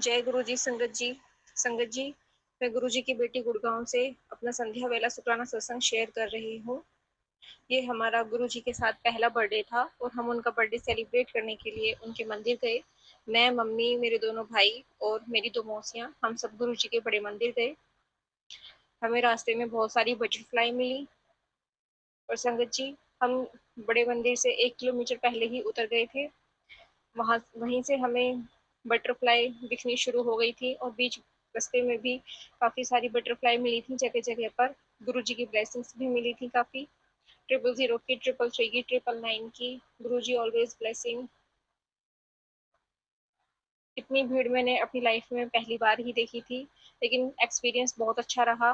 जय गुरु जी। संगत जी, मैं गुरु जी की बेटी गुड़गांव से अपना संध्या वेला शुक्राना सत्संग शेयर कर रही हूँ। ये हमारा गुरु जी के साथ पहला बर्थडे था और हम उनका बर्थडे सेलिब्रेट करने के लिए उनके मंदिर गए। मैं, मम्मी, मेरे दोनों भाई और मेरी दो मौसियाँ, हम सब गुरु जी के बड़े मंदिर गए। हमें रास्ते में बहुत सारी बटरफ्लाई मिली। और संगत जी, हम बड़े मंदिर से 1 किलोमीटर पहले ही उतर गए थे। वहीं से हमें बटरफ्लाई दिखनी शुरू हो गई थी और बीच रास्ते में भी काफ़ी सारी बटरफ्लाई मिली थी जगह जगह पर। गुरु जी की ब्लेसिंग्स भी मिली थी काफ़ी। 000 की, 333 की, 999 की। गुरु जी ऑलवेज ब्लेसिंग। इतनी भीड़ मैंने अपनी लाइफ में पहली बार ही देखी थी, लेकिन एक्सपीरियंस बहुत अच्छा रहा।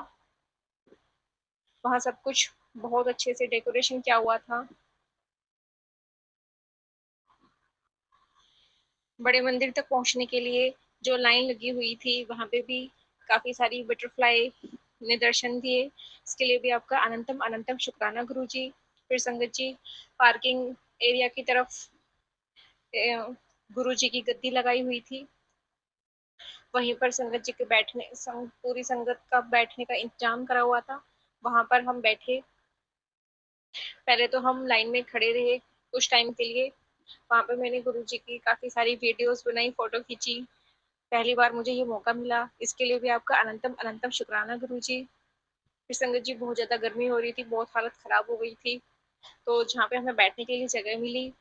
वहाँ सब कुछ बहुत अच्छे से डेकोरेशन किया हुआ था। बड़े मंदिर तक पहुंचने के लिए जो लाइन लगी हुई थी, वहां पे भी काफी सारी बटरफ्लाई ने दर्शन दिए। इसके लिए भी आपका अनंतम अनंतम शुक्राना गुरु जी। फिर संगत जी, पार्किंग एरिया की तरफ गुरु जी की गद्दी लगाई हुई थी। वहीं पर संगत जी के पूरी संगत का बैठने का इंतजाम करा हुआ था। वहां पर हम बैठे। पहले तो हम लाइन में खड़े रहे कुछ टाइम के लिए। वहां पर मैंने गुरु जी की काफी सारी वीडियोस बनाई, फोटो खींची। पहली बार मुझे ये मौका मिला, इसके लिए भी आपका अनंतम अनंतम शुक्राना गुरु जी। फिर संगत जी, बहुत ज्यादा गर्मी हो रही थी, बहुत हालत खराब हो गई थी। तो जहाँ पे हमें बैठने के लिए जगह मिली,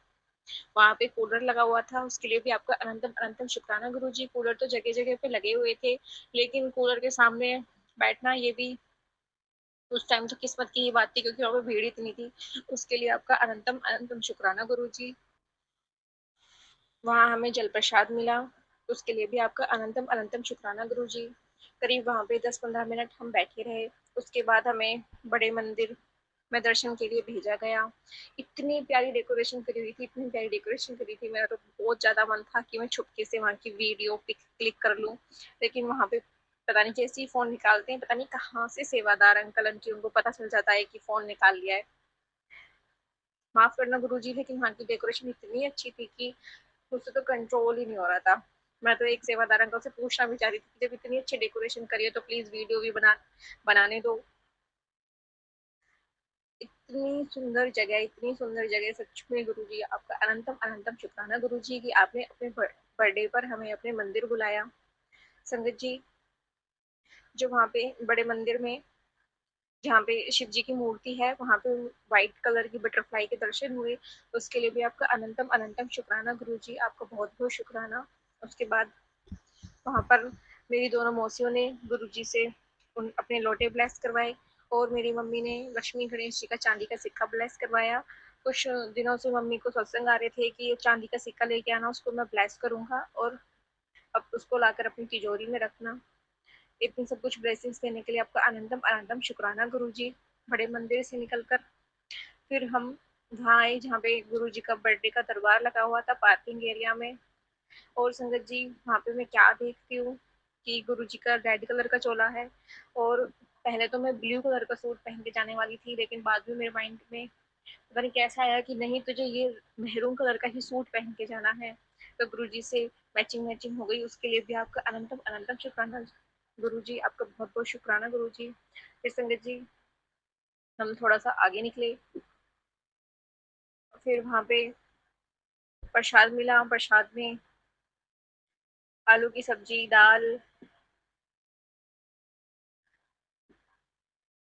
वहां पे कूलर लगा हुआ था, उसके लिए भी आपका अनंतम अनंतम शुक्राना गुरु जी। कूलर तो जगह जगह पे लगे हुए थे, लेकिन कूलर के सामने बैठना ये भी उस टाइम तो किस्मत की ही बात थी, क्योंकि वहां पे भीड़ इतनी थी। उसके लिए आपका अनंतम अनंतम शुक्राना गुरु जी। वहाँ हमें जल प्रसाद मिला, उसके लिए भी आपका अनंतम अनंतम शुक्राना गुरु जी। करीब वहाँ पे 10-15 मिनट हम बैठे रहे। उसके बाद हमें बड़े मंदिर में दर्शन के लिए भेजा गया। इतनी प्यारी डेकोरेशन करी हुई थी, इतनी प्यारी डेकोरेशन करी थी, मेरा तो बहुत ज्यादा मन था कि मैं छुपके से वहाँ की वीडियो पिक क्लिक कर लूँ। लेकिन वहाँ पे पता नहीं कैसे ही फोन निकालते हैं, पता नहीं कहाँ से सेवादार अंकल आंटी, उनको पता चल जाता है कि फोन निकाल लिया है। माफ करना गुरु जी, लेकिन वहाँ की डेकोरेशन इतनी अच्छी थी कि मुझसे तो कंट्रोल ही नहीं हो रहा था। मैं तो एक सेवादार अंकल से पूछना भी चाह रही थी कि जब इतनी अच्छी डेकोरेशन करी है तो प्लीज वीडियो भी बनाने दो। इतनी सुंदर जगह, सच में गुरु जी आपका अनंतम अनंतम शुक्राना गुरु जी की आपने अपने बर्थडे पर हमें अपने मंदिर बुलाया। संगत जी, जो वहाँ पे बड़े मंदिर में जहाँ पे शिव जी की मूर्ति है, वहाँ पे व्हाइट कलर की बटरफ्लाई के दर्शन हुए। उसके लिए भी आपका अनंतम अनंतम शुक्राना गुरु जी, आपका बहुत बहुत शुक्राना। उसके बाद वहाँ पर मेरी दोनों मौसियों ने गुरु जी से अपने लोटे ब्लेस करवाए, और मेरी मम्मी ने लक्ष्मी गणेश जी का चांदी का सिक्का ब्लेस करवाया। कुछ दिनों से मम्मी को सत्संग आ रहे थे कि ये चांदी का सिक्का लेके आना, उसको मैं ब्लेस करूंगा और अब उसको लाकर अपनी तिजोरी में रखना। इतनी सब कुछ ब्लेसिंग्स देने के लिए आपका अनंतम अनंतम शुक्राना गुरु जी। बड़े मंदिर से निकलकर फिर हम वहाँ आए जहाँ पे गुरु जी का बर्थडे का दरबार लगा हुआ था, पार्किंग एरिया में। और संगत जी, वहाँ पे मैं क्या देखती हूँ कि गुरु जी का रेड कलर का चोला है, और पहले तो मैं ब्लू कलर का सूट पहन के जाने वाली थी, लेकिन बाद में मेरे माइंड में पता नहीं कैसा आया कि नहीं, तुझे ये मेहरून कलर का ही सूट पहन के जाना है। तो गुरु जी से मैचिंग मैचिंग हो गई। उसके लिए भी आपका अनंतम अनंतम शुक्राना गुरु जी, आपका बहुत बहुत शुक्राना गुरु जी। फिर संगत जी, हम थोड़ा सा आगे निकले। फिर वहाँ पे प्रसाद मिला। प्रसाद में आलू की सब्जी, दाल,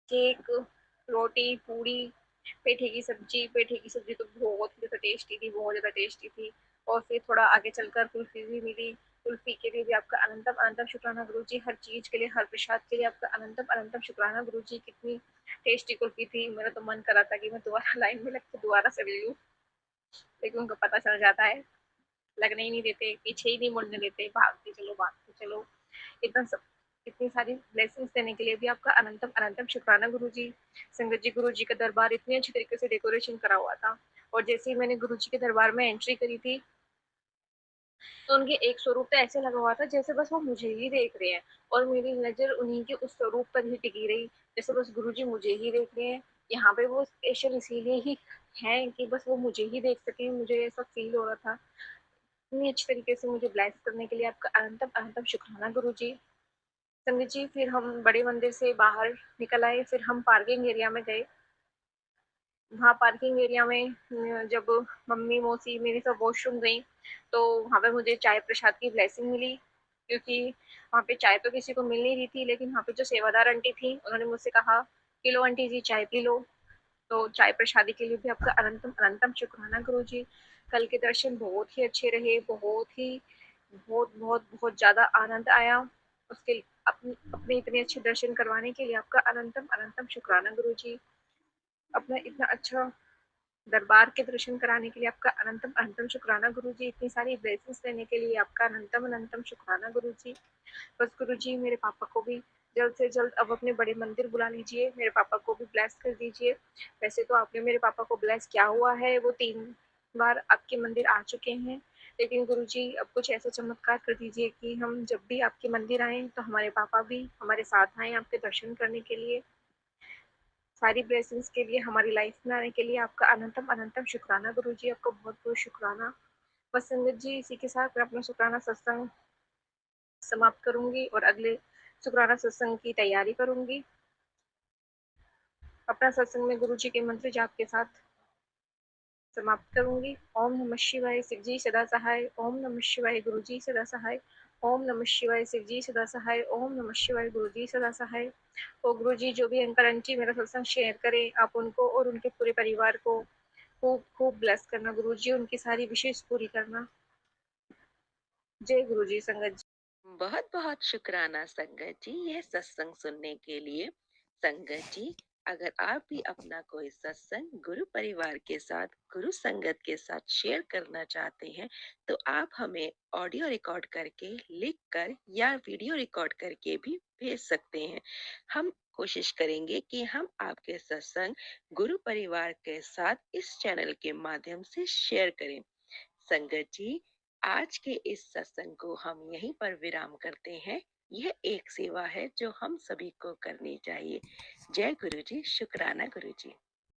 केक, रोटी, पूड़ी, पेठे की सब्जी। पेठे की सब्जी तो बहुत ही ज़्यादा टेस्टी थी, बहुत ज़्यादा टेस्टी थी। और फिर थोड़ा आगे चलकर कुल्फी भी मिली। कुल्फी के लिए भी आपका अनंतम अनंतम शुक्राना गुरु जी। हर चीज़ के लिए, हर प्रसाद के लिए आपका अनंतम अनंतम शुक्राना गुरु जी। कितनी टेस्टी कुल्फी थी, मेरा तो मन करा था कि मैं दोबारा लाइन में लग के दोबारा से ले लूँ, लेकिन उनको पता चल जाता है, लगने ही नहीं देते, पीछे ही नहीं मुड़ने देते, भागते चलो भागते चलो। इतना सब, इतनी सारी ब्लेसिंग्स देने के लिए भी आपका अनंतम अनंतम शुक्राना गुरु जी। संगत जी, गुरु जी का दरबार इतनी अच्छी तरीके से डेकोरेशन करा हुआ था, और जैसे ही मैंने गुरु जी के दरबार में एंट्री करी थी, तो उनके एक स्वरूप तो ऐसे लगा हुआ था जैसे बस वो मुझे ही देख रहे हैं, और मेरी नजर उन्हीं के उस स्वरूप पर ही टिकी रही, जैसे बस गुरु जी मुझे ही देख रहे हैं। यहाँ पे वो स्पेशल इसीलिए ही है कि बस वो मुझे ही देख सके, मुझे ऐसा फील हो रहा था। इतनी अच्छी तरीके से मुझे ब्लेस करने के लिए आपका अनंतम अनंतम शुक्राना गुरुजी। संगत जी, फिर हम बड़े मंदिर से बाहर निकल आए, फिर हम पार्किंग एरिया में गए। वहाँ पार्किंग एरिया में जब मम्मी मौसी मेरे सब वॉशरूम गई, तो वहाँ पे मुझे चाय प्रसाद की ब्लेसिंग मिली, क्योंकि वहाँ पे चाय तो किसी को मिल नहीं रही थी, लेकिन वहाँ पे जो सेवादार आंटी थी उन्होंने मुझसे कहा कि लो आंटी जी चाय पी लो। तो चाय प्रसादी के लिए भी आपका अनंतम अनंतम शुक्राना गुरु जी। कल के दर्शन बहुत ही अच्छे रहे, बहुत बहुत बहुत ज्यादा आनंद आया। उसके अपने अपने इतने अच्छे दर्शन करवाने के लिए आपका अनंतम अनंतम शुक्राना गुरु जी। अपना इतना अच्छा दरबार के दर्शन कराने के लिए आपका अनंतम अनंतम शुक्राना गुरु जी। इतनी सारी ब्लेसिंग्स देने के लिए आपका अनंतम अनंतम शुक्राना गुरु जी। बस गुरु जी, मेरे पापा को भी जल्द से जल्द अब अपने बड़े मंदिर बुला लीजिए, मेरे पापा को भी ब्लेस कर दीजिए। वैसे तो आपने मेरे पापा को ब्लेस किया हुआ है, वो 3 बार आपके मंदिर आ चुके हैं, लेकिन गुरु जी अब कुछ ऐसा चमत्कार कर दीजिए कि हम जब भी आपके मंदिर आए तो हमारे पापा भी हमारे साथ आए आपके दर्शन करने के लिए। सारी ब्लेसिंग्स के लिए, हमारी लाइफ में आने के लिए आपका अनंतम अनंतम शुक्राना गुरु जी। आपका बहुत बहुत शुक्राना। बस संगत जी, इसी के साथ मैं अपना शुक्राना सत्संग समाप्त करूंगी और अगले शुक्राना सत्संग की तैयारी करूंगी। अपना सत्संग में गुरु जी के मंत्र जाप के साथ समाप्त करूंगी। ओम नमः शिवाय, शिव जी सदा सहाय। ओम नमः शिवाय, गुरु जी सदा सहाय। ओम नमः शिवाय, शिव जी सदा सहाय। ओम नमः शिवाय, गुरु जी सदा सहाय। और गुरु जी, जो भी अंकल आंटी मेरा सत्संग शेयर करें, आप उनको और उनके पूरे परिवार को खूब खूब ब्लेस करना गुरु जी, उनकी सारी विशेष पूरी करना। जय गुरु जी। संगत जी, बहुत बहुत शुक्राना संगत जी यह सत्संग सुनने के लिए। संगत जी, अगर आप भी अपना कोई सत्संग गुरु परिवार के साथ, गुरु संगत के साथ शेयर करना चाहते हैं, तो आप हमें ऑडियो रिकॉर्ड करके, लिख कर या वीडियो रिकॉर्ड करके भी भेज सकते हैं। हम कोशिश करेंगे कि हम आपके सत्संग गुरु परिवार के साथ इस चैनल के माध्यम से शेयर करें। संगत जी, आज के इस सत्संग को हम यहीं पर विराम करते हैं। यह एक सेवा है जो हम सभी को करनी चाहिए। जय गुरु जी, शुक्राना गुरु जी।